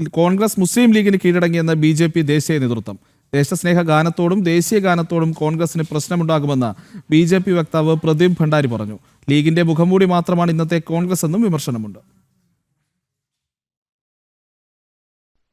കോൺഗ്രസ് മുസ്ലിം ലീഗിന് കീഴടങ്ങിയെന്ന് BJP ദേശീയ നേതൃത്വം. ദേശസ്നേഹ ഗാനത്തോടും ദേശീയ ഗാനത്തോടും കോൺഗ്രസിന് പ്രശ്നമുണ്ടാകുമെന്ന് BJP വക്താവ് പ്രദീപ് ഭണ്ഡാരി പറഞ്ഞു. ലീഗിന്റെ മുഖംമൂടി മാത്രമാണ് ഇന്നത്തെ കോൺഗ്രസ് എന്നും വിമർശനമുണ്ട്.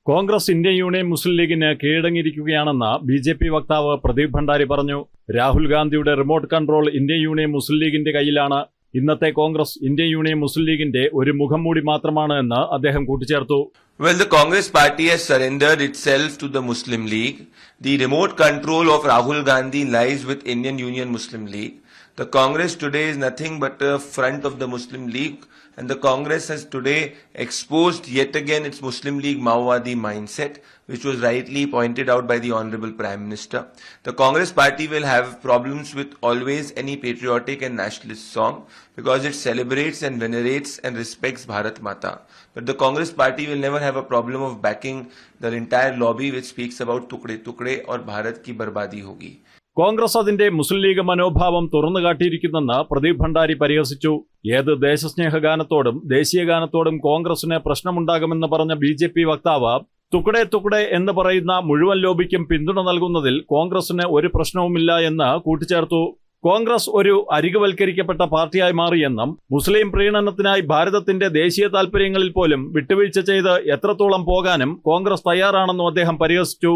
കോൺഗ്രസ് ഇന്ത്യൻ യൂണിയൻ മുസ്ലിം ലീഗിന് കീഴടങ്ങിയിരിക്കുകയാണെന്ന് BJP വക്താവ് പ്രദീപ് ഭണ്ഡാരി പറഞ്ഞു. രാഹുൽ ഗാന്ധിയുടെ റിമോട്ട് കൺട്രോൾ ഇന്ത്യൻ യൂണിയൻ മുസ്ലിം ലീഗിന്റെ കയ്യിലാണ്. ഇന്നത്തെ കോൺഗ്രസ് ഇന്ത്യൻ യൂണിയൻ മുസ്ലിം ലീഗിന്റെ ഒരു മുഖംമൂടി മാത്രമാണ് എന്ന് അദ്ദേഹം കൂട്ടിച്ചേർത്തു. Well, the Congress party has surrendered itself to the Muslim League. The remote control of Rahul Gandhi lies with Indian Union Muslim League. The Congress today is nothing but a front of the Muslim League, and the Congress has today exposed yet again its Muslim League Maowadi mindset, which was rightly pointed out by the Honorable Prime Minister. The Congress party will have problems with always any patriotic and nationalist song because it celebrates and venerates and respects Bharat Mata. But the Congress party will never have a problem of backing the entire lobby which speaks about tukde tukde or Bharat ki barbadi hogi. Congress അതിന്റെ മുസ്ലിം league മനോഭാവം തുറന്നു കാട്ടിയിരിക്കുന്നെന്ന് പ്രദീപ് ഭണ്ഡാരി പരിഹസിച്ചു. ഏത് ദേശസ്നേഹ ഗാനത്തോടും ദേശീയ ഗാനത്തോടും കോൺഗ്രസിന് പ്രശ്നമുണ്ടാകുമെന്ന് പറഞ്ഞ BJP വക്താവ് തുക്കടെ തുക്കടെ എന്ന് പറയുന്ന മുഴുവൻ ലോബിക്കും പിന്തുണ നൽകുന്നതിൽ കോൺഗ്രസിന് ഒരു പ്രശ്നവുമില്ല എന്ന് കൂട്ടിച്ചേർത്തു. കോൺഗ്രസ് ഒരു അരികുവൽക്കരിക്കപ്പെട്ട പാർട്ടിയായി മാറിയെന്നും മുസ്ലിം പ്രീണനത്തിനായി ഭാരതത്തിന്റെ ദേശീയ താൽപര്യങ്ങളിൽ പോലും വിട്ടുവീഴ്ച ചെയ്ത് എത്രത്തോളം പോകാനും കോൺഗ്രസ് തയ്യാറാണെന്നും അദ്ദേഹം പരിഹസിച്ചു.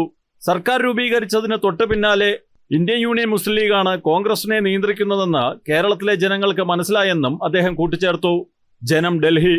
സർക്കാർ രൂപീകരിച്ചതിന് തൊട്ടു പിന്നാലെ ഇന്ത്യൻ യൂണിയൻ മുസ്ലിം ലീഗാണ് കോൺഗ്രസിനെ നിയന്ത്രിക്കുന്നതെന്ന് കേരളത്തിലെ ജനങ്ങൾക്ക് മനസ്സിലായെന്നും അദ്ദേഹം കൂട്ടിച്ചേർത്തു. ജനം, ഡൽഹി.